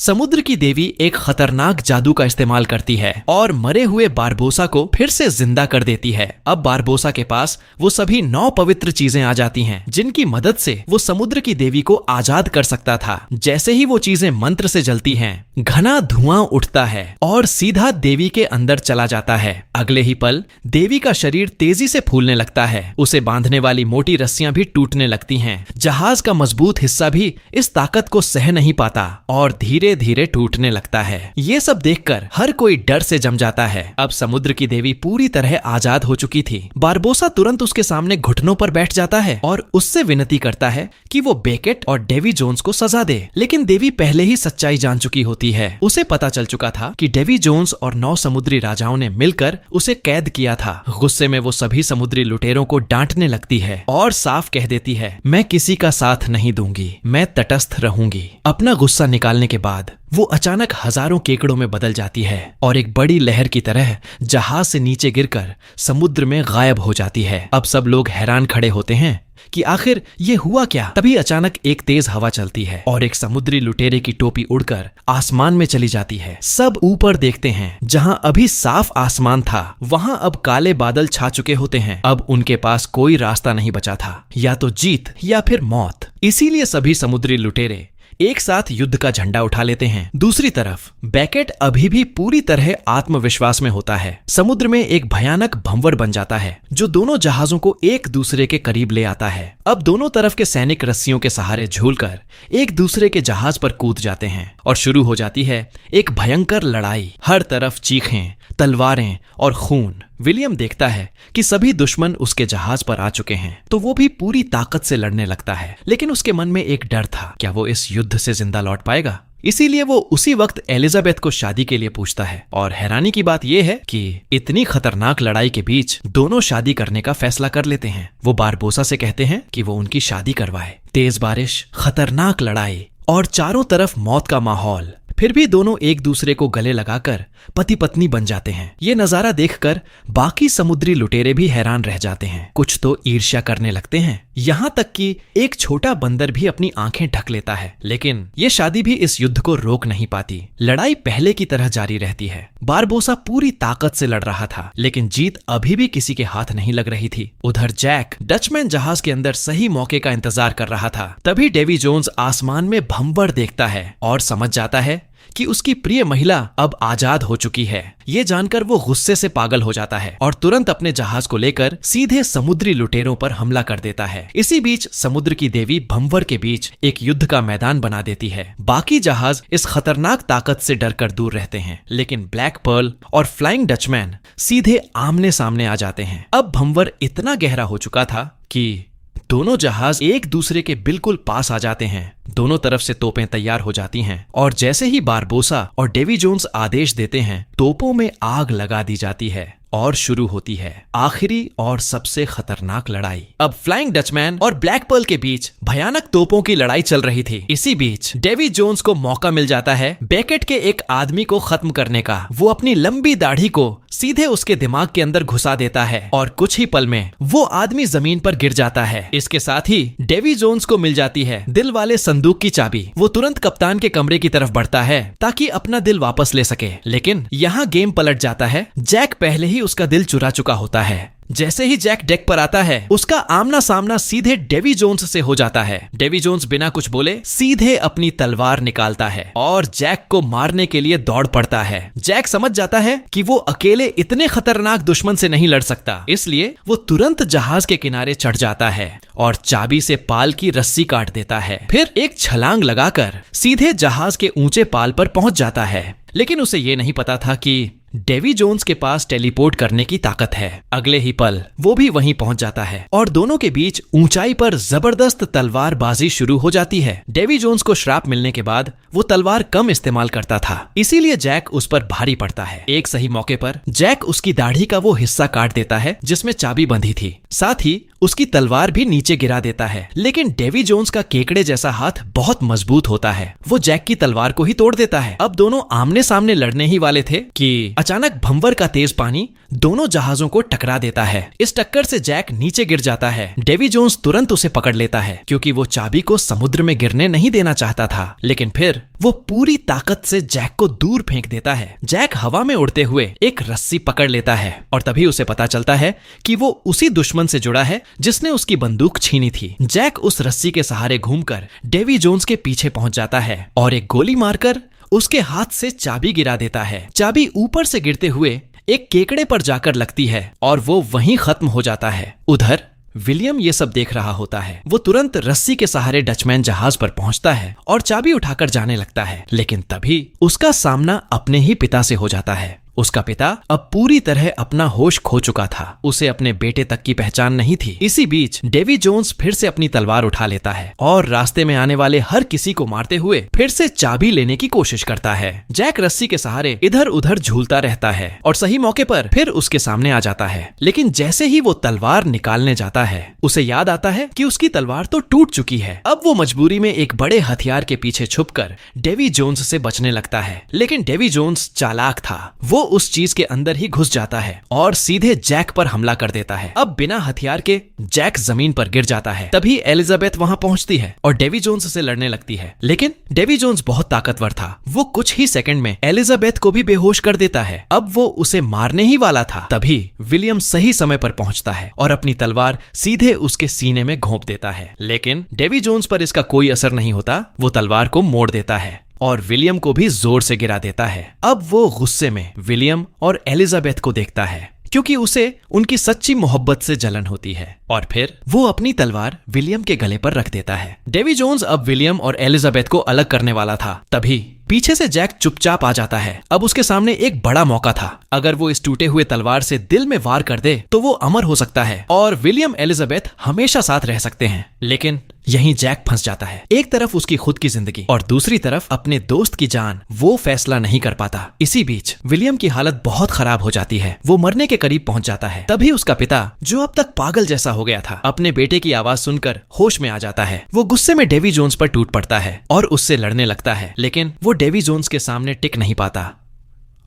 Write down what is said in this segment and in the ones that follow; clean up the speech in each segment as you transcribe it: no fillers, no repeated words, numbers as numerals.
समुद्र की देवी एक खतरनाक जादू का इस्तेमाल करती है और मरे हुए बारबोसा को फिर से जिंदा कर देती है। अब बारबोसा के पास वो सभी 9 पवित्र चीजें आ जाती हैं, जिनकी मदद से वो समुद्र की देवी को आजाद कर सकता था। जैसे ही वो चीजें मंत्र से जलती हैं, घना धुआं उठता है और सीधा देवी के अंदर चला जाता है। अगले ही पल देवी का शरीर तेजी से फूलने लगता है। उसे बांधने वाली मोटी रस्सियां भी टूटने लगती हैं। जहाज का मजबूत हिस्सा भी इस ताकत को सह नहीं पाता और धीरे धीरे टूटने लगता है। ये सब देखकर हर कोई डर से जम जाता है। अब समुद्र की देवी पूरी तरह आजाद हो चुकी थी। बारबोसा तुरंत उसके सामने घुटनों पर बैठ जाता है और उससे विनती करता है कि वो बेकेट और डेवी जोन्स को सजा दे। लेकिन देवी पहले ही सच्चाई जान चुकी होती है। उसे पता चल चुका था कि डेवी जोन्स और 9 समुद्री राजाओं ने मिलकर उसे कैद किया था। गुस्से में वो सभी समुद्री लुटेरों को डांटने लगती है और साफ कह देती है, मैं किसी का साथ नहीं दूंगी, मैं तटस्थ रहूंगी। अपना गुस्सा निकालने के बाद वो अचानक हजारों केकड़ों में बदल जाती है और एक बड़ी लहर की तरह जहाज से नीचे गिरकर समुद्र में गायब हो जाती है। अब सब लोग हैरान खड़े होते हैं कि आखिर ये हुआ क्या। तभी अचानक एक तेज हवा चलती है और एक समुद्री लुटेरे की टोपी उड़कर आसमान में चली जाती है। सब ऊपर देखते हैं। जहां अभी साफ आसमान था, वहां अब काले बादल छा चुके होते हैं। अब उनके पास कोई रास्ता नहीं बचा था, या तो जीत या फिर मौत। इसीलिए सभी समुद्री लुटेरे एक साथ युद्ध का झंडा उठा लेते हैं। दूसरी तरफ बेकेट अभी भी पूरी तरह आत्मविश्वास में होता है। समुद्र में एक भयानक भंवर बन जाता है जो दोनों जहाजों को एक दूसरे के करीब ले आता है। अब दोनों तरफ के सैनिक रस्सियों के सहारे झूलकर एक दूसरे के जहाज पर कूद जाते हैं और शुरू हो जाती है एक भयंकर लड़ाई। हर तरफ चीखें, तलवारें और खून। विलियम देखता है कि सभी दुश्मन उसके जहाज पर आ चुके हैं, तो वो भी पूरी ताकत से लड़ने लगता है। लेकिन उसके मन में एक डर था, क्या वो इस युद्ध से जिंदा लौट पाएगा? इसीलिए वो उसी वक्त एलिजाबेथ को शादी के लिए पूछता है। और हैरानी की बात यह है कि इतनी खतरनाक लड़ाई के बीच दोनों शादी करने का फैसला कर लेते हैं। वो बारबोसा से कहते हैं कि वो उनकी शादी करवाए। तेज बारिश, खतरनाक लड़ाई और चारों तरफ मौत का माहौल, फिर भी दोनों एक दूसरे को गले लगाकर पति पत्नी बन जाते हैं। ये नजारा देखकर बाकी समुद्री लुटेरे भी हैरान रह जाते हैं। कुछ तो ईर्ष्या करने लगते हैं, यहाँ तक कि एक छोटा बंदर भी अपनी आंखें ढक लेता है। लेकिन ये शादी भी इस युद्ध को रोक नहीं पाती। लड़ाई पहले की तरह जारी रहती है। बारबोसा पूरी ताकत से लड़ रहा था, लेकिन जीत अभी भी किसी के हाथ नहीं लग रही थी। उधर जैक डचमैन जहाज के अंदर सही मौके का इंतजार कर रहा था। तभी डेवी जोन्स आसमान में भंवर देखता है और समझ जाता है कि उसकी प्रिय महिला अब आजाद हो चुकी है। ये जानकर वो गुस्से से पागल हो जाता है और तुरंत अपने जहाज को लेकर सीधे समुद्री लुटेरों पर हमला कर देता है। इसी बीच समुद्र की देवी भंवर के बीच एक युद्ध का मैदान बना देती है। बाकी जहाज इस खतरनाक ताकत से डरकर दूर रहते हैं, लेकिन ब्लैक पर्ल और फ्लाइंग डचमैन सीधे आमने सामने आ जाते हैं। अब भंवर इतना गहरा हो चुका था कि दोनों जहाज एक दूसरे के बिल्कुल पास आ जाते हैं। दोनों तरफ से तोपें तैयार हो जाती हैं और जैसे ही बारबोसा और डेवी जोन्स आदेश देते हैं, तोपों में आग लगा दी जाती है और शुरू होती है आखिरी और सबसे खतरनाक लड़ाई। अब फ्लाइंग डचमैन और ब्लैक पर्ल के बीच भयानक तोपों की लड़ाई चल रही थी। इसी बीच डेवी जोन्स को मौका मिल जाता है बेकेट के एक आदमी को खत्म करने का। वो अपनी लंबी दाढ़ी को सीधे उसके दिमाग के अंदर घुसा देता है और कुछ ही पल में वो आदमी जमीन पर गिर जाता है। इसके साथ ही डेवी जोन्स को मिल जाती है दिल वाले संदूक की चाबी। वो तुरंत कप्तान के कमरे की तरफ बढ़ता है ताकि अपना दिल वापस ले सके। लेकिन यहाँ गेम पलट जाता है। जैक पहले ही उसका दिल चुरा चुका होता है। जैसे ही जैक डेक पर आता है, उसका आमना सामना सीधे डेवी जोन्स से हो जाता है। डेवी जोन्स बिना कुछ बोले सीधे अपनी तलवार निकालता है और जैक को मारने के लिए दौड़ पड़ता है। जैक समझ जाता है कि वो अकेले इतने खतरनाक दुश्मन से नहीं लड़ सकता, इसलिए वो तुरंत जहाज के किनारे चढ़ जाता है और चाबी से पाल की रस्सी काट देता है। फिर एक छलांग लगाकर सीधे जहाज के ऊंचे पाल पर पहुंच जाता है। लेकिन उसे ये नहीं पता था कि डेवी जोन्स के पास टेलीपोर्ट करने की ताकत है। अगले ही पल वो भी वहीं पहुंच जाता है और दोनों के बीच ऊंचाई पर जबरदस्त तलवारबाजी शुरू हो जाती है। डेवी जोन्स को श्राप मिलने के बाद वो तलवार कम इस्तेमाल करता था, इसीलिए जैक उस पर भारी पड़ता है। एक सही मौके पर जैक उसकी दाढ़ी का वो हिस्सा काट देता है जिसमें चाबी बंधी थी। साथ ही उसकी तलवार भी नीचे गिरा देता है। लेकिन डेवी जोन्स का केकड़े जैसा हाथ बहुत मजबूत होता है। वो जैक की तलवार को ही तोड़ देता है। अब दोनों आमने आमने सामने लड़ने ही वाले थे कि अचानक भंवर का तेज पानी दोनों जहाजों को टकरा देता है। इस टक्कर से जैक नीचे गिर जाता है। डेवी जोन्स तुरंत उसे पकड़ लेता है क्योंकि वो चाबी को समुद्र में गिरने नहीं देना चाहता था, लेकिन फिर वो पूरी ताकत से जैक को दूर फेंक देता है। जैक हवा में उड़ते हुए एक रस्सी पकड़ लेता है और तभी उसे पता चलता है कि वो उसी दुश्मन से जुड़ा है जिसने उसकी बंदूक छीनी थी। जैक उस रस्सी के सहारे घूमकर डेवी जोन्स के पीछे पहुंच जाता है और एक गोली मारकर उसके हाथ से चाबी गिरा देता है। चाबी ऊपर से गिरते हुए एक केकड़े पर जाकर लगती है और वो वहीं खत्म हो जाता है। उधर विलियम ये सब देख रहा होता है। वो तुरंत रस्सी के सहारे डचमैन जहाज पर पहुंचता है और चाबी उठाकर जाने लगता है, लेकिन तभी उसका सामना अपने ही पिता से हो जाता है। उसका पिता अब पूरी तरह अपना होश खो चुका था। उसे अपने बेटे तक की पहचान नहीं थी। इसी बीच डेवी जोन्स फिर से अपनी तलवार उठा लेता है और रास्ते में आने वाले हर किसी को मारते हुए फिर से चाबी लेने की कोशिश करता है। जैक रस्सी के सहारे इधर उधर झूलता रहता है और सही मौके पर फिर उसके सामने आ जाता है, लेकिन जैसे ही वो तलवार निकालने जाता है उसे याद आता है कि उसकी तलवार तो टूट चुकी है। अब वो मजबूरी में एक बड़े हथियार के पीछे छुपकर डेवी जोन्स से बचने लगता है, लेकिन डेवी जोन्स चालाक था। वो उस चीज के अंदर ही घुस जाता है और सीधे जैक पर हमला कर देता है। अब बिना हथियार के जैक जमीन पर गिर जाता है। तभी एलिजाबेथ वहां पहुंचती है और डेवी जोन्स से लड़ने लगती है, लेकिन डेवी जोन्स बहुत ताकतवर था। वो कुछ ही सेकंड में एलिजाबेथ को भी बेहोश कर देता है। अब वो उसे मारने ही वाला था, तभी विलियम सही समय पर पहुंचता है और अपनी तलवार सीधे उसके सीने में घोंप देता है, लेकिन डेवी जोन्स पर इसका कोई असर नहीं होता। वो तलवार को मोड़ देता है और विलियम को भी जोर से गिरा देता है। अब वो गुस्से में विलियम और एलिजाबेथ को देखता है क्योंकि उसे उनकी सच्ची मोहब्बत से जलन होती है, और फिर वो अपनी तलवार विलियम के गले पर रख देता है। डेवी जोन्स अब विलियम और एलिजाबेथ को अलग करने वाला था, तभी पीछे से जैक चुपचाप आ जाता है। अब उसके सामने एक बड़ा मौका था। अगर वो इस टूटे हुए तलवार से दिल में वार कर दे तो वो अमर हो सकता है और विलियम एलिजाबेथ हमेशा साथ रह सकते हैं, लेकिन यहीं जैक फंस जाता है। एक तरफ उसकी खुद की जिंदगी और दूसरी तरफ अपने दोस्त की जान। वो फैसला नहीं कर पाता। इसी बीच विलियम की हालत बहुत खराब हो जाती है। वो मरने के करीब पहुंच जाता है। तभी उसका पिता, जो अब तक पागल जैसा हो गया था, अपने बेटे की आवाज सुनकर होश में आ जाता है। वो गुस्से में डेवी जोन्स पर टूट पड़ता है और उससे लड़ने लगता है, लेकिन वो डेवी जोन्स के सामने टिक नहीं पाता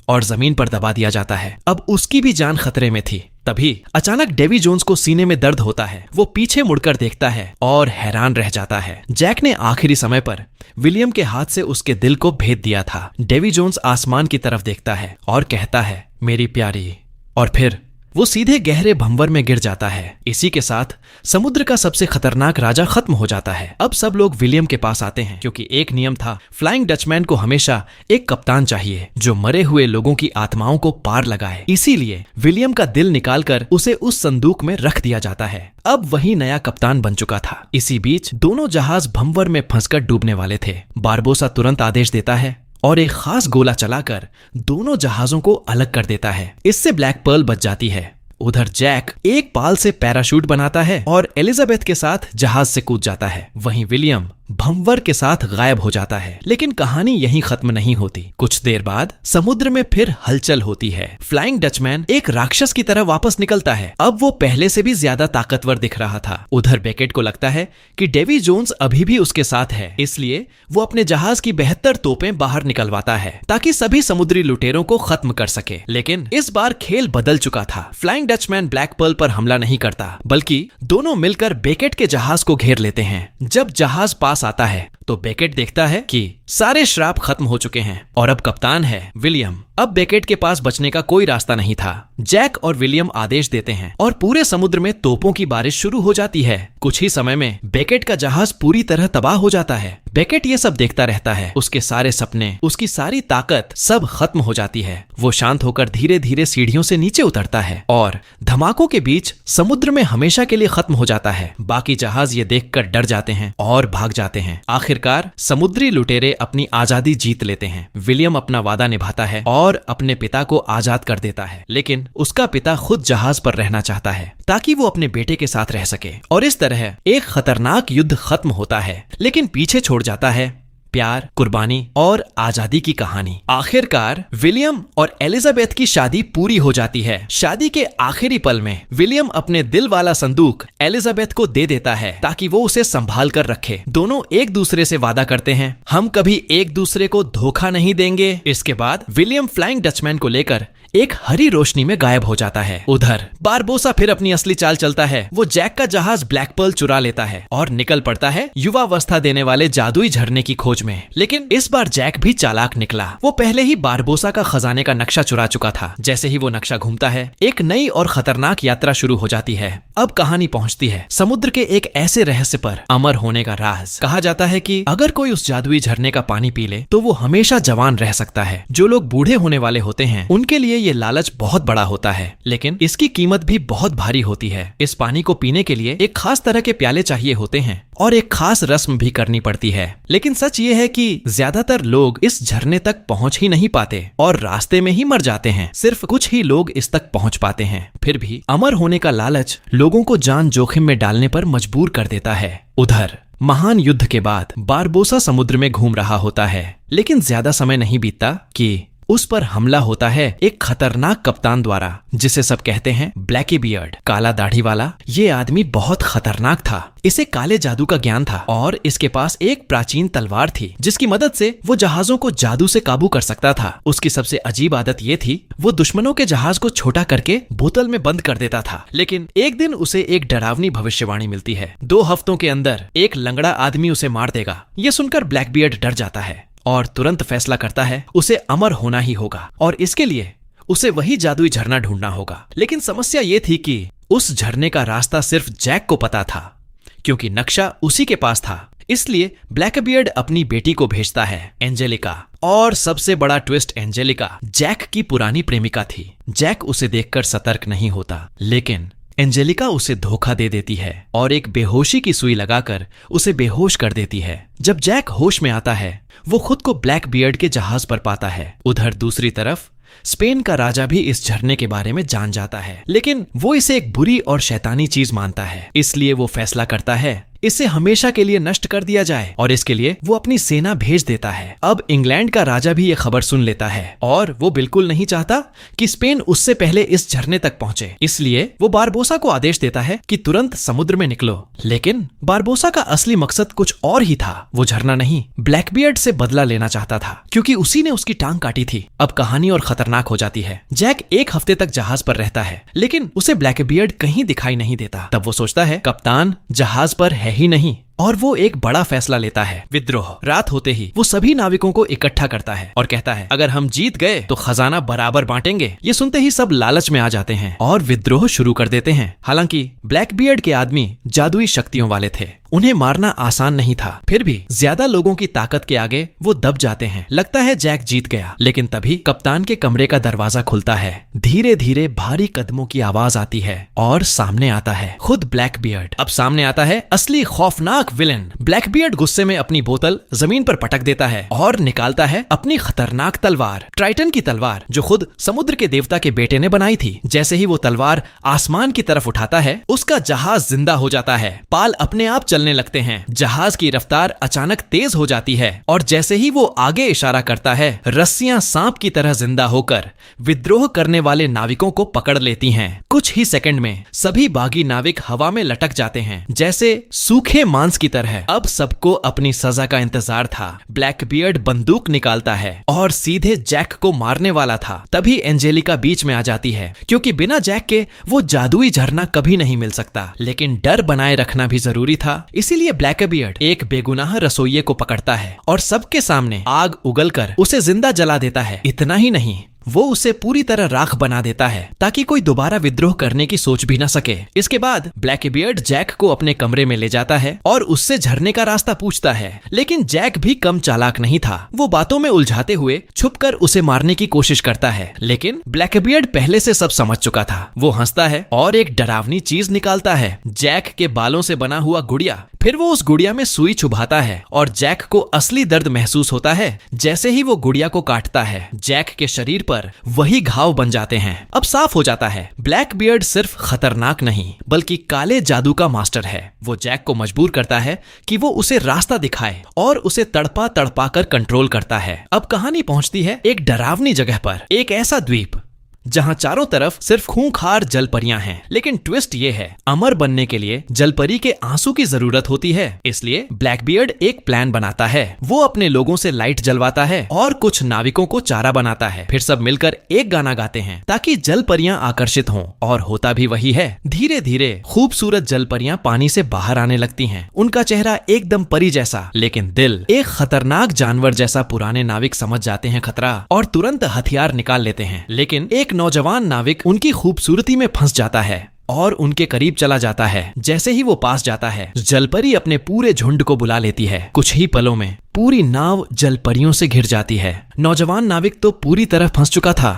और जमीन पर दबा दिया जाता है। अब उसकी भी जान खतरे में थी। तभी अचानक डेवी जोन्स को सीने में दर्द होता है। वो पीछे मुड़कर देखता है और हैरान रह जाता है। जैक ने आखिरी समय पर विलियम के हाथ से उसके दिल को भेद दिया था। डेवी जोन्स आसमान की तरफ देखता है और कहता है, मेरी प्यारी, और फिर वो सीधे गहरे भंवर में गिर जाता है। इसी के साथ समुद्र का सबसे खतरनाक राजा खत्म हो जाता है। अब सब लोग विलियम के पास आते हैं क्योंकि एक नियम था, फ्लाइंग डचमैन को हमेशा एक कप्तान चाहिए जो मरे हुए लोगों की आत्माओं को पार लगाए। इसीलिए विलियम का दिल निकालकर उसे उस संदूक में रख दिया जाता है। अब वही नया कप्तान बन चुका था। इसी बीच दोनों जहाज भंवर में फंसकर डूबने वाले थे। बारबोसा तुरंत आदेश देता है और एक खास गोला चलाकर दोनों जहाजों को अलग कर देता है। इससे ब्लैक पर्ल बच जाती है। उधर जैक एक पाल से पैराशूट बनाता है और एलिजाबेथ के साथ जहाज से कूद जाता है। वहीं विलियम भंवर के साथ गायब हो जाता है। लेकिन कहानी यहीं खत्म नहीं होती। कुछ देर बाद समुद्र में फिर हलचल होती है। फ्लाइंग डचमैन एक राक्षस की तरह वापस निकलता है। अब वो पहले से भी ज्यादा ताकतवर दिख रहा था। उधर बेकेट को लगता है कि डेवी जोन्स अभी भी उसके साथ है, इसलिए वो अपने जहाज की 72 तोपें बाहर निकलवाता है ताकि सभी समुद्री लुटेरों को खत्म कर सके। लेकिन इस बार खेल बदल चुका था। फ्लाइंग डचमैन ब्लैक पर्ल पर हमला नहीं करता, बल्कि दोनों मिलकर बेकेट के जहाज को घेर लेते हैं। जब जहाज पास आता है तो बेकेट देखता है कि सारे श्राप खत्म हो चुके हैं और अब कप्तान है विलियम। अब बेकेट के पास बचने का कोई रास्ता नहीं था। जैक और विलियम आदेश देते हैं और पूरे समुद्र में तोपों की बारिश शुरू हो जाती है। कुछ ही समय में बेकेट का जहाज पूरी तरह तबाह हो जाता है। बेकेट ये सब देखता रहता है। उसके सारे सपने, उसकी सारी ताकत सब खत्म हो जाती है। वो शांत होकर धीरे धीरे सीढ़ियों से नीचे उतरता है और धमाकों के बीच समुद्र में हमेशा के लिए खत्म हो जाता है। बाकी जहाज ये देखकर डर जाते हैं और भाग जाते हैं। आखिरकार समुद्री लुटेरे अपनी आजादी जीत लेते हैं। विलियम अपना वादा निभाता है और अपने पिता को आजाद कर देता है, लेकिन उसका पिता खुद जहाज पर रहना चाहता है ताकि वो अपने बेटे के साथ रह सके। और इस तरह एक खतरनाक युद्ध खत्म होता है, लेकिन पीछे छोड़ जाता है प्यार, कुर्बानी और आजादी की कहानी। आखिरकार विलियम और एलिजाबेथ की शादी पूरी हो जाती है। शादी के आखिरी पल में विलियम अपने दिल वाला संदूक एलिजाबेथ को दे देता है ताकि वो उसे संभाल कर रखे। दोनों एक दूसरे से वादा करते हैं, हम कभी एक दूसरे को धोखा नहीं देंगे। इसके बाद विलियम फ्लाइंग डचमैन को लेकर एक हरी रोशनी में गायब हो जाता है। उधर बारबोसा फिर अपनी असली चाल चलता है। वो जैक का जहाज ब्लैक पर्ल चुरा लेता है और निकल पड़ता है युवावस्था देने वाले जादुई झरने की खोज में। लेकिन इस बार जैक भी चालाक निकला। वो पहले ही बारबोसा का खजाने का नक्शा चुरा चुका था। जैसे ही वो नक्शा घूमता है, एक नई और खतरनाक यात्रा शुरू हो जाती है। अब कहानी पहुंचती है समुद्र के एक ऐसे रहस्य पर, अमर होने का राज। कहा जाता है कि अगर कोई उस जादुई झरने का पानी पी ले तो वो हमेशा जवान रह सकता है। जो लोग बूढ़े होने वाले होते हैं उनके लिए ये लालच बहुत बड़ा होता है, लेकिन इसकी कीमत भी बहुत भारी होती है। इस पानी को पीने के लिए एक खास तरह के प्याले चाहिए होते हैं और एक खास रस्म भी करनी पड़ती है। लेकिन सच ये है कि ज्यादातर लोग इस झरने तक पहुंच ही नहीं पाते और रास्ते में ही मर जाते हैं। सिर्फ कुछ ही लोग इस तक पहुंच पाते हैं। फिर भी अमर होने का लालच लोगों को जान जोखिम में डालने पर मजबूर कर देता है। उधर महान युद्ध के बाद बारबोसा समुद्र में घूम रहा होता है, लेकिन ज्यादा समय नहीं बीतता कि उस पर हमला होता है एक खतरनाक कप्तान द्वारा, जिसे सब कहते हैं ब्लैकी बियर्ड, काला दाढ़ी वाला। ये आदमी बहुत खतरनाक था। इसे काले जादू का ज्ञान था और इसके पास एक प्राचीन तलवार थी जिसकी मदद से वो जहाजों को जादू से काबू कर सकता था। उसकी सबसे अजीब आदत ये थी, वो दुश्मनों के जहाज को छोटा करके बोतल में बंद कर देता था। लेकिन एक दिन उसे एक डरावनी भविष्यवाणी मिलती है। 2 हफ्तों के अंदर एक लंगड़ा आदमी उसे मार देगा। ये सुनकर ब्लैक बियर्ड डर जाता है और तुरंत फैसला करता है उसे अमर होना ही होगा और इसके लिए उसे वही जादुई झरना ढूंढना होगा। लेकिन समस्या ये थी कि उस झरने का रास्ता सिर्फ जैक को पता था, क्योंकि नक्शा उसी के पास था। इसलिए ब्लैकबियर्ड अपनी बेटी को भेजता है, एंजेलिका। और सबसे बड़ा ट्विस्ट, एंजेलिका जैक की पुरानी प्रेमिका थी। जैक उसे देखकर सतर्क नहीं होता, लेकिन एंजेलिका उसे धोखा दे देती है और एक बेहोशी की सुई लगाकर उसे बेहोश कर देती है। जब जैक होश में आता है, वो खुद को ब्लैक बियर्ड के जहाज पर पाता है। उधर दूसरी तरफ स्पेन का राजा भी इस झरने के बारे में जान जाता है, लेकिन वो इसे एक बुरी और शैतानी चीज मानता है। इसलिए वो फैसला करता है इसे हमेशा के लिए नष्ट कर दिया जाए और इसके लिए वो अपनी सेना भेज देता है। अब इंग्लैंड का राजा भी ये खबर सुन लेता है और वो बिल्कुल नहीं चाहता कि स्पेन उससे पहले इस झरने तक पहुंचे। इसलिए वो बारबोसा को आदेश देता है कि तुरंत समुद्र में निकलो। लेकिन बारबोसा का असली मकसद कुछ और ही था। वो झरना नहीं, ब्लैकबियर्ड से बदला लेना चाहता था, क्योंकि उसी ने उसकी टांग काटी थी। अब कहानी और खतरनाक हो जाती है। जैक 1 हफ्ते तक जहाज पर रहता है, लेकिन उसे ब्लैकबियर्ड कहीं दिखाई नहीं देता। तब वो सोचता है कप्तान जहाज पर है ही नहीं, और वो एक बड़ा फैसला लेता है, विद्रोह। रात होते ही वो सभी नाविकों को इकट्ठा करता है और कहता है अगर हम जीत गए तो खजाना बराबर बांटेंगे। ये सुनते ही सब लालच में आ जाते हैं और विद्रोह शुरू कर देते हैं। हालांकि ब्लैकबियर्ड के आदमी जादुई शक्तियों वाले थे, उन्हें मारना आसान नहीं था। फिर भी ज्यादा लोगों की ताकत के आगे वो दब जाते हैं। लगता है जैक जीत गया, लेकिन तभी कप्तान के कमरे का दरवाजा खुलता है। धीरे धीरे भारी कदमों की आवाज आती है और सामने आता है खुद ब्लैकबियर्ड। अब सामने आता है असली खौफनाक विलेन। ब्लैकबियर्ड गुस्से में अपनी बोतल जमीन पर पटक देता है और निकालता है अपनी खतरनाक तलवार, ट्राइटन की तलवार, जो खुद समुद्र के देवता के बेटे ने बनाई थी। जैसे ही वो तलवार आसमान की तरफ उठाता है, उसका जहाज जिंदा हो जाता है। पाल अपने आप चलने लगते हैं। जहाज की रफ्तार अचानक तेज हो जाती है और जैसे ही वो आगे इशारा करता है, रस्सियां सांप की तरह जिंदा होकर विद्रोह करने वाले नाविकों को पकड़ लेती हैं। कुछ ही सेकंड में सभी बागी नाविक हवा में लटक जाते हैं, जैसे सूखे मांस की तरह। अब सबको अपनी सजा का इंतजार था। ब्लैकबियर्ड बंदूक निकालता है और सीधे जैक को मारने वाला था। तभी एंजेलिका बीच में आ जाती है, क्योंकि बिना जैक के वो जादुई झरना कभी नहीं मिल सकता। लेकिन डर बनाए रखना भी जरूरी था। इसीलिए ब्लैकबियर्ड एक बेगुनाह रसोइये को पकड़ता है और सबके सामने आग उगलकर उसे जिंदा जला देता है। इतना ही नहीं, वो उसे पूरी तरह राख बना देता है ताकि कोई दोबारा विद्रोह करने की सोच भी न सके। इसके बाद ब्लैकबियर्ड जैक को अपने कमरे में ले जाता है और उससे झरने का रास्ता पूछता है। लेकिन जैक भी कम चालाक नहीं था। वो बातों में उलझाते हुए छुपकर उसे मारने की कोशिश करता है, लेकिन ब्लैकबियर्ड पहले से सब समझ चुका था। वो हंसता है और एक डरावनी चीज निकालता है, जैक के बालों से बना हुआ गुड़िया। फिर वो उस गुड़िया में सुई चुभाता है और जैक को असली दर्द महसूस होता है। जैसे ही वो गुड़िया को काटता है, जैक के शरीर पर वही घाव बन जाते हैं। अब साफ हो जाता है, ब्लैक बियर्ड सिर्फ खतरनाक नहीं बल्कि काले जादू का मास्टर है। वो जैक को मजबूर करता है कि वो उसे रास्ता दिखाए और उसे तड़पा तड़पा कर कंट्रोल करता है। अब कहानी पहुंचती है एक डरावनी जगह पर, एक ऐसा द्वीप जहां चारों तरफ सिर्फ खूंखार जलपरियां हैं। लेकिन ट्विस्ट ये है, अमर बनने के लिए जलपरी के आंसू की जरूरत होती है। इसलिए ब्लैकबियर्ड एक प्लान बनाता है। वो अपने लोगों से लाइट जलवाता है और कुछ नाविकों को चारा बनाता है। फिर सब मिलकर एक गाना गाते हैं ताकि जलपरियां आकर्षित हों, और होता भी वही है। धीरे धीरे खूबसूरत जलपरियां पानी से बाहर आने लगती हैं। उनका चेहरा एकदम परी जैसा, लेकिन दिल एक खतरनाक जानवर जैसा। पुराने नाविक समझ जाते हैं खतरा और तुरंत हथियार निकाल लेते हैं। लेकिन एक नौजवान नाविक उनकी खूबसूरती में फंस जाता है और उनके करीब चला जाता है। जैसे ही वो पास जाता है, जलपरी अपने पूरे झुंड को बुला लेती है। कुछ ही पलों में पूरी नाव जलपरियों से घिर जाती है। नौजवान नाविक तो पूरी तरह फंस चुका था।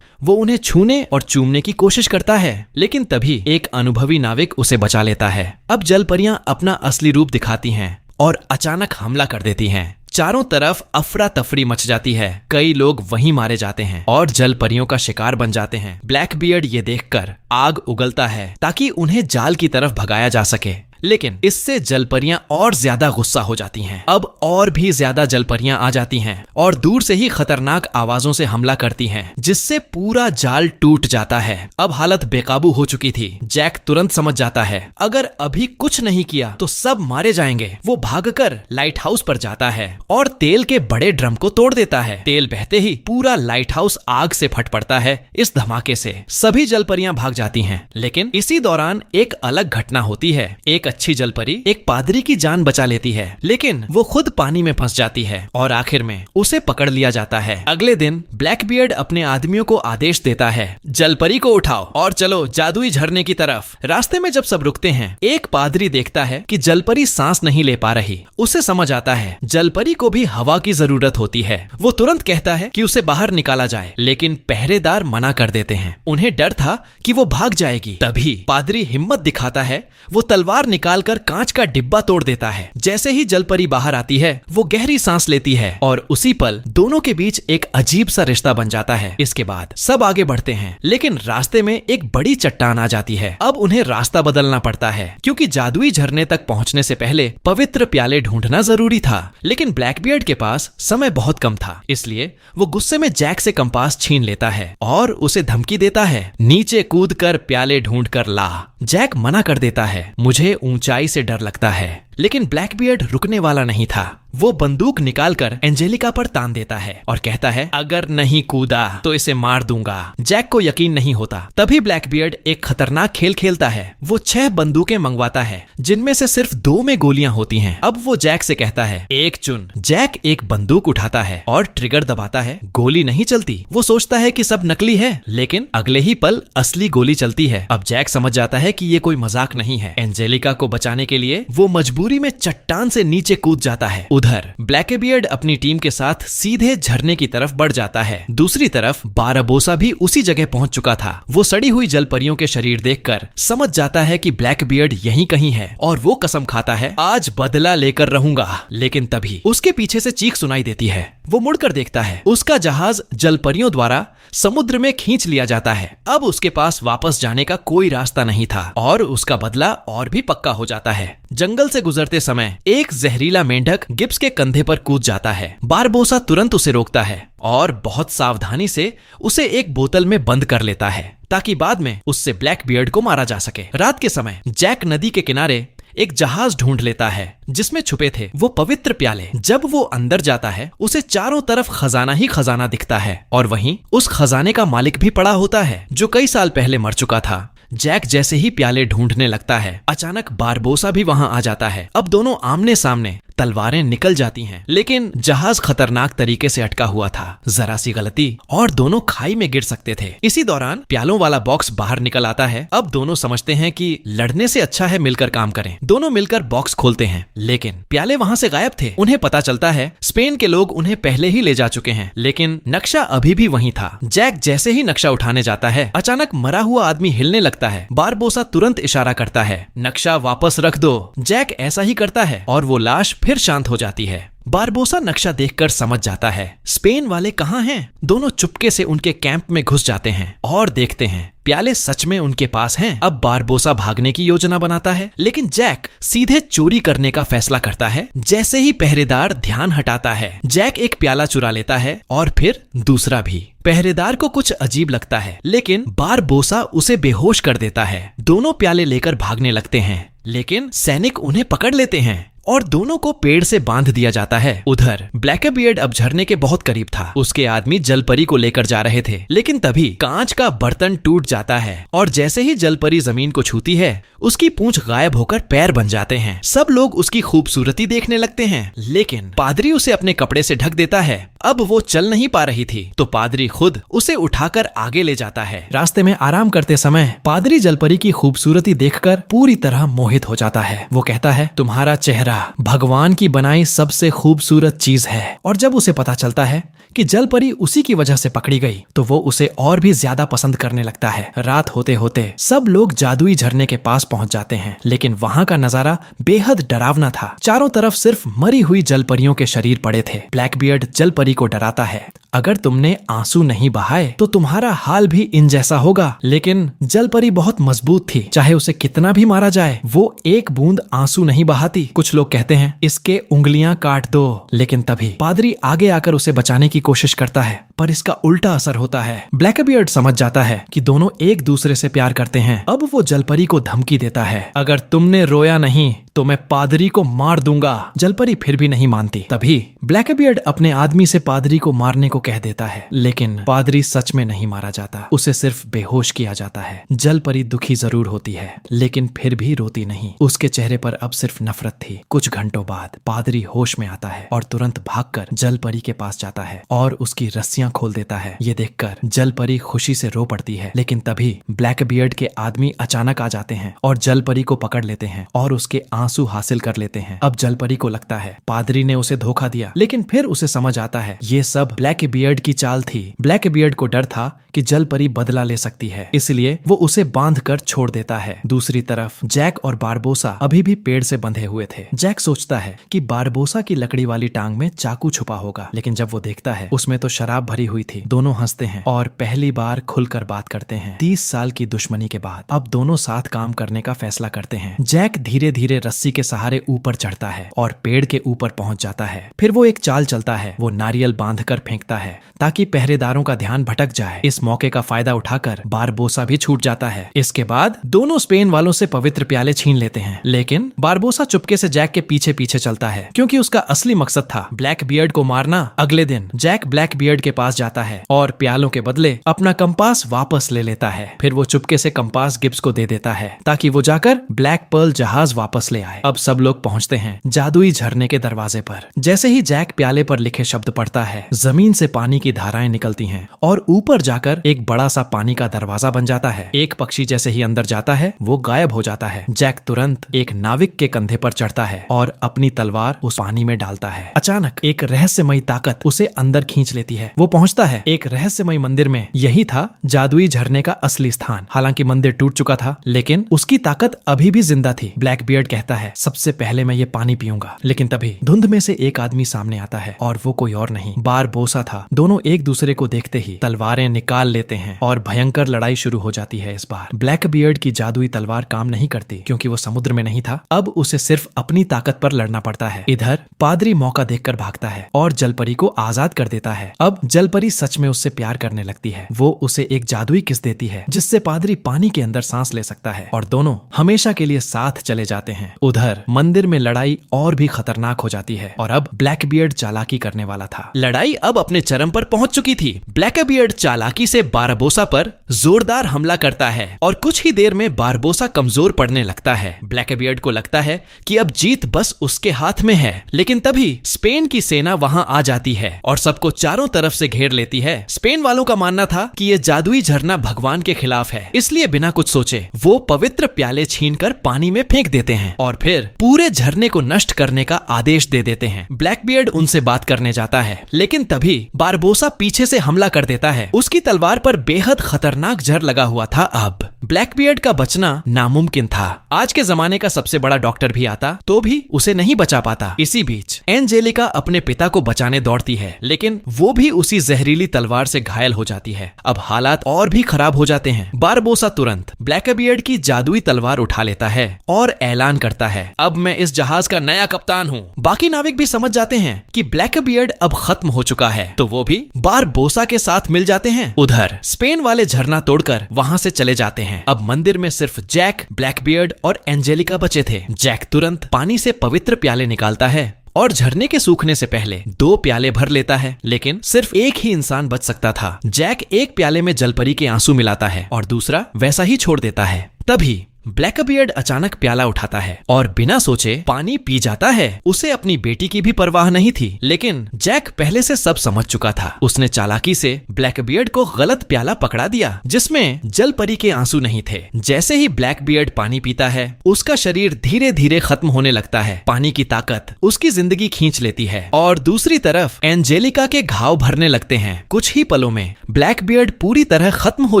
वो उन्हें छूने और चूमने की कोशिश करता है, लेकिन तभी एक अनुभवी नाविक उसे बचा लेता है। अब जलपरियां अपना असली रूप दिखाती हैं और अचानक हमला कर देती हैं। चारों तरफ अफरा तफरी मच जाती है। कई लोग वहीं मारे जाते हैं और जल परियों का शिकार बन जाते हैं। ब्लैक बियर्ड ये देखकर आग उगलता है ताकि उन्हें जाल की तरफ भगाया जा सके, लेकिन इससे जलपरियां और ज्यादा गुस्सा हो जाती हैं। अब और भी ज्यादा जलपरियां आ जाती हैं और दूर से ही खतरनाक आवाजों से हमला करती हैं, जिससे पूरा जाल टूट जाता है। अब हालत बेकाबू हो चुकी थी। जैक तुरंत समझ जाता है, अगर अभी कुछ नहीं किया तो सब मारे जाएंगे। वो भागकर लाइट हाउस पर जाता है और तेल के बड़े ड्रम को तोड़ देता है। तेल बहते ही पूरा लाइट हाउस आग से फट पड़ता है। इस धमाके से सभी जलपरियां भाग जाती हैं, लेकिन इसी दौरान एक अलग घटना होती है। एक अच्छी जलपरी एक पादरी की जान बचा लेती है, लेकिन वो खुद पानी में फंस जाती है और आखिर में उसे पकड़ लिया जाता है। अगले दिन ब्लैकबियर्ड अपने आदमियों को आदेश देता है, जलपरी को उठाओ और चलो जादुई झरने की तरफ। रास्ते में जब सब रुकते हैं, एक पादरी देखता है कि जलपरी सांस नहीं ले पा रही। उसे समझ आता है जलपरी को भी हवा की जरूरत होती है। वो तुरंत कहता है कि उसे बाहर निकाला जाए, लेकिन पहरेदार मना कर देते हैं। उन्हें डर था कि वो भाग जाएगी। तभी पादरी हिम्मत दिखाता है। वो तलवार निकालकर कांच का डिब्बा तोड़ देता है। जैसे ही जलपरी बाहर आती है, वो गहरी सांस लेती है और उसी पल दोनों के बीच एक अजीब सा रिश्ता बन जाता है। इसके बाद सब आगे बढ़ते हैं, लेकिन रास्ते में एक बड़ी चट्टान आ जाती है। अब उन्हें रास्ता बदलना पड़ता है, क्योंकि जादुई झरने तक पहुंचने से पहले पवित्र प्याले ढूंढना जरूरी था। लेकिन ब्लैकबियर्ड के पास समय बहुत कम था, इसलिए वो गुस्से में जैक से कंपास छीन लेता है और उसे धमकी देता है, नीचे कूदकर प्याले ढूंढ कर ला। जैक मना कर देता है, मुझे ऊंचाई से डर लगता है। लेकिन ब्लैकबियर्ड रुकने वाला नहीं था। वो बंदूक निकालकर एंजेलिका पर तान देता है और कहता है, अगर नहीं कूदा तो इसे मार दूंगा। जैक को यकीन नहीं होता। तभी ब्लैकबियर्ड एक खतरनाक खेल खेलता है। वो 6 बंदूकें मंगवाता है, जिनमें से सिर्फ 2 में गोलियां होती हैं। अब वो जैक से कहता है, एक चुन। जैक एक बंदूक उठाता है और ट्रिगर दबाता है। गोली नहीं चलती। वो सोचता है कि सब नकली है, लेकिन अगले ही पल असली गोली चलती है। अब जैक समझ जाता है कि ये कोई मजाक नहीं है। एंजेलिका को बचाने के लिए वो मजबूरी में चट्टान से नीचे कूद जाता है। उधर ब्लैकबियर्ड अपनी टीम के साथ सीधे झरने की तरफ बढ़ जाता है। दूसरी तरफ बारबोसा भी उसी जगह पहुंच चुका था। वो सड़ी हुई जलपरियों के शरीर देखकर समझ जाता है कि ब्लैकबियर्ड यहीं कहीं है और वो कसम खाता है, आज बदला लेकर रहूंगा। लेकिन तभी उसके पीछे से चीख सुनाई देती है। वो मुड़कर देखता है, उसका जहाज जलपरियों द्वारा समुद्र में खींच लिया जाता है। अब उसके पास वापस जाने का कोई रास्ता नहीं था और उसका बदला और भी पक्का हो जाता है। जंगल से गुजरते समय एक जहरीला मेंढक गिब्स के कंधे पर कूद जाता है। बारबोसा तुरंत उसे रोकता है और बहुत सावधानी से उसे एक बोतल में बंद कर लेता है, ताकि बाद में उससे ब्लैकबियर्ड को मारा जा सके। रात के समय जैक नदी के किनारे एक जहाज ढूंढ लेता है, जिसमें छुपे थे वो पवित्र प्याले। जब वो अंदर जाता है, उसे चारों तरफ खजाना ही खजाना दिखता है और वहीं उस खजाने का मालिक भी पड़ा होता है, जो कई साल पहले मर चुका था। जैक जैसे ही प्याले ढूंढने लगता है, अचानक बारबोसा भी वहां आ जाता है। अब दोनों आमने सामने, तलवारें निकल जाती हैं, लेकिन जहाज खतरनाक तरीके से अटका हुआ था। जरा सी गलती और दोनों खाई में गिर सकते थे। इसी दौरान प्यालों वाला बॉक्स बाहर निकल आता है। अब दोनों समझते हैं कि लड़ने से अच्छा है मिलकर काम करें। दोनों मिलकर बॉक्स खोलते हैं, लेकिन प्याले वहां से गायब थे। उन्हें पता चलता है स्पेन के लोग उन्हें पहले ही ले जा चुके हैं, लेकिन नक्शा अभी भी वहीं था। जैक जैसे ही नक्शा उठाने जाता है, अचानक मरा हुआ आदमी हिलने लगता है। बारबोसा तुरंत इशारा करता है, नक्शा वापस रख दो। जैक ऐसा ही करता है और वो लाश फिर शांत हो जाती है। बारबोसा नक्शा देखकर समझ जाता है स्पेन वाले कहाँ हैं। दोनों चुपके से उनके कैंप में घुस जाते हैं और देखते हैं प्याले सच में उनके पास हैं। अब बारबोसा भागने की योजना बनाता है, लेकिन जैक सीधे चोरी करने का फैसला करता है। जैसे ही पहरेदार ध्यान हटाता है, जैक एक प्याला चुरा लेता है और फिर दूसरा भी। पहरेदार को कुछ अजीब लगता है, लेकिन बारबोसा उसे बेहोश कर देता है। दोनों प्याले लेकर भागने लगते हैं, लेकिन सैनिक उन्हें पकड़ लेते हैं और दोनों को पेड़ से बांध दिया जाता है। उधर ब्लैकबीयर्ड अब झरने के बहुत करीब था। उसके आदमी जलपरी को लेकर जा रहे थे, लेकिन तभी कांच का बर्तन टूट जाता है और जैसे ही जलपरी जमीन को छूती है, उसकी पूंछ गायब होकर पैर बन जाते हैं। सब लोग उसकी खूबसूरती देखने लगते हैं, लेकिन पादरी उसे अपने कपड़े से ढक देता है। अब वो चल नहीं पा रही थी, तो पादरी खुद उसे उठाकर आगे ले जाता है। रास्ते में आराम करते समय पादरी जलपरी की खूबसूरती देखकर पूरी तरह मोहित हो जाता है। वो कहता है, तुम्हारा चेहरा भगवान की बनाई सबसे खूबसूरत चीज है। और जब उसे पता चलता है कि जलपरी उसी की वजह से पकड़ी गई, तो वो उसे और भी ज्यादा पसंद करने लगता है। रात होते होते सब लोग जादुई झरने के पास पहुंच जाते हैं, लेकिन वहां का नजारा बेहद डरावना था। चारों तरफ सिर्फ मरी हुई जलपरियों के शरीर पड़े थे। ब्लैकबीयर्ड जलपरी को डराता है, अगर तुमने आंसू नहीं बहाए तो तुम्हारा हाल भी इन जैसा होगा। लेकिन जलपरी बहुत मजबूत थी, चाहे उसे कितना भी मारा जाए, वो एक बूंद आंसू नहीं बहाती। कुछ लोग कहते हैं इसके उंगलियां काट दो, लेकिन तभी पादरी आगे आकर उसे बचाने की कोशिश करता है, पर इसका उल्टा असर होता है। ब्लैकबीयर्ड समझ जाता है कि दोनों एक दूसरे से प्यार करते हैं। अब वो जलपरी को धमकी देता है, अगर तुमने रोया नहीं तो मैं पादरी को मार दूंगा। जलपरी फिर भी नहीं मानती। तभी ब्लैकबीयर्ड अपने आदमी से पादरी को मारने को कह देता है, लेकिन पादरी सच में नहीं मारा जाता, उसे सिर्फ बेहोश किया जाता है। जलपरी दुखी जरूर होती है, लेकिन फिर भी रोती नहीं। उसके चेहरे पर अब सिर्फ नफरत थी। कुछ घंटों बाद पादरी होश में आता है और तुरंत भागकर जलपरी के पास जाता है और उसकी रस्सियां खोल देता है। ये देखकर जलपरी खुशी से रो पड़ती है, लेकिन तभी ब्लैकबीयर्ड के आदमी अचानक आ जाते हैं और जलपरी को पकड़ लेते हैं और उसके आंसू हासिल कर लेते हैं। अब जलपरी को लगता है पादरी ने उसे धोखा दिया, लेकिन फिर उसे समझ आता है ये सब ब्लैकबीयर्ड की चाल थी। ब्लैकबीयर्ड को डर था कि जलपरी बदला ले सकती है, इसलिए वो उसे बांधकर छोड़ देता है। दूसरी तरफ जैक और बारबोसा अभी भी पेड़ से बंधे हुए थे। जैक सोचता है कि बारबोसा की लकड़ी वाली टांग में चाकू छुपा होगा, लेकिन जब वो देखता है उसमें तो शराब भरी हुई थी। दोनों हंसते हैं और पहली बार खुलकर बात करते हैं। 30 साल की दुश्मनी के बाद अब दोनों साथ काम करने का फैसला करते हैं। जैक धीरे धीरे रस्सी के सहारे ऊपर चढ़ता है और पेड़ के ऊपर पहुंच जाता है। फिर वो एक चाल चलता है, वो नारियल बांधकर फेंकता है ताकि पहरेदारों का ध्यान भटक जाए। इस मौके का फायदा उठाकर बारबोसा भी छूट जाता है। इसके बाद दोनों स्पेन वालों से पवित्र प्याले छीन लेते हैं, लेकिन बारबोसा चुपके से जैक के पीछे पीछे चलता है, क्योंकि उसका असली मकसद था ब्लैकबीयर्ड को मारना। अगले दिन जैक ब्लैकबीयर्ड के पास जाता है और प्यालों के बदले अपना कंपास वापस ले लेता है। फिर वो चुपके से कंपास गिब्स को दे देता है ताकि वो जाकर ब्लैक पर्ल जहाज वापस ले आए। अब सब लोग पहुंचते हैं जादुई झरने के दरवाजे पर। जैसे ही जैक प्याले पर लिखे शब्द पढ़ता है, जमीन से पानी की धाराएं निकलती हैं और ऊपर जाकर एक बड़ा सा पानी का दरवाजा बन जाता है। एक पक्षी जैसे ही अंदर जाता है, वो गायब हो जाता है। जैक तुरंत एक नाविक के कंधे पर चढ़ता है और अपनी तलवार उस पानी में डालता है। अचानक एक रहस्यमयी ताकत उसे अंदर खींच लेती है। वो पहुंचता है एक रहस्यमयी मंदिर में। यही था जादुई झरने का असली स्थान। हालांकि मंदिर टूट चुका था, लेकिन उसकी ताकत अभी भी जिंदा थी। ब्लैकबीयर्ड कहता है, सबसे पहले मैं ये पानी पीऊंगा। लेकिन तभी धुंध में से एक आदमी सामने आता है और वो कोई और नहीं, बारबोसा था। दोनों एक दूसरे को देखते ही तलवारें निकाल लेते हैं और भयंकर लड़ाई शुरू हो जाती है। इस बार ब्लैकबीयर्ड की जादुई तलवार काम नहीं करती, क्योंकि वो समुद्र में नहीं था। अब उसे सिर्फ अपनी ताकत पर लड़ना पड़ता है। इधर पादरी मौका देखकर भागता है और जलपरी को आजाद कर देता है। अब जलपरी सच में उससे प्यार करने लगती है। वो उसे एक जादुई किस देती है, जिससे पादरी पानी के अंदर सांस ले सकता है और दोनों हमेशा के लिए साथ चले जाते हैं। उधर मंदिर में लड़ाई और भी खतरनाक हो जाती है और अब ब्लैकबीयर्ड चालाकी करने वाला था। लड़ाई अब अपने चरम पर पहुंच चुकी थी। ब्लैकबीयर्ड चालाकी से बारबोसा पर जोरदार हमला करता है और कुछ ही देर में बारबोसा कमजोर पड़ने लगता है। ब्लैकबीयर्ड को लगता है कि अब जीत बस उसके हाथ में है, लेकिन तभी स्पेन की सेना वहां आ जाती है और सबको चारों तरफ से घेर लेती है। स्पेन वालों का मानना था कि ये जादुई झरना भगवान के खिलाफ है, इसलिए बिना कुछ सोचे वो पवित्र प्याले छीनकर पानी में फेंक देते हैं और फिर पूरे झरने को नष्ट करने का आदेश दे देते हैं। ब्लैकबीयर्ड उनसे बात करने जाता है, लेकिन तभी बारबोसा पीछे से हमला कर देता है। उसकी तलवार पर बेहद खतरनाक जहर लगा हुआ था। अब ब्लैकबियर्ड का बचना नामुमकिन था। आज के जमाने का सबसे बड़ा डॉक्टर भी आता तो भी उसे नहीं बचा पाता। इसी बीच एंजेलिका अपने पिता को बचाने दौड़ती है, लेकिन वो भी उसी जहरीली तलवार से घायल हो जाती है। अब हालात और भी खराब हो जाते हैं। बारबोसा तुरंत ब्लैकबियर्ड की जादुई तलवार उठा लेता है और ऐलान करता है, अब मैं इस जहाज का नया कप्तान हूँ। बाकी नाविक भी समझ जाते हैं कि ब्लैकबियर्ड अब खत्म हो चुका है, तो वो भी बारबोसा के साथ मिल जाते हैं। उधर स्पेन वाले झरना तोड़कर वहां से चले जाते हैं। अब मंदिर में सिर्फ जैक, ब्लैकबियर्ड और एंजेलिका बचे थे। जैक तुरंत पानी से पवित्र प्याले निकालता है और झरने के सूखने से पहले 2 प्याले भर लेता है, लेकिन सिर्फ एक ही इंसान बच सकता था। जैक एक प्याले में जलपरी के आंसू मिलाता है और दूसरा वैसा ही छोड़ देता है। तभी ब्लैकबियर्ड अचानक प्याला उठाता है और बिना सोचे पानी पी जाता है। उसे अपनी बेटी की भी परवाह नहीं थी, लेकिन जैक पहले से सब समझ चुका था। उसने चालाकी से ब्लैकबियर्ड को गलत प्याला पकड़ा दिया जिसमें जलपरी के आंसू नहीं थे। जैसे ही ब्लैकबियर्ड पानी पीता है, उसका शरीर धीरे धीरे खत्म होने लगता है। पानी की ताकत उसकी जिंदगी खींच लेती है और दूसरी तरफ एंजेलिका के घाव भरने लगते हैं। कुछ ही पलों में ब्लैकबियर्ड पूरी तरह खत्म हो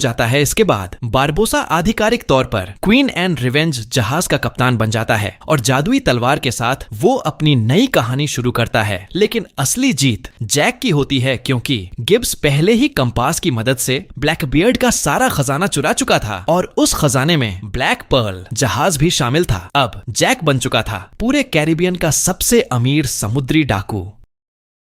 जाता है। इसके बाद बारबोसा आधिकारिक तौर पर क्वीन एंड रिवेंज जहाज का कप्तान बन जाता है और जादुई तलवार के साथ वो अपनी नई कहानी शुरू करता है। लेकिन असली जीत जैक की होती है, क्योंकि गिब्स पहले ही कंपास की मदद से ब्लैकबियर्ड का सारा खजाना चुरा चुका था और उस खजाने में ब्लैक पर्ल जहाज भी शामिल था। अब जैक बन चुका था पूरे कैरिबियन का सबसे अमीर समुद्री डाकू।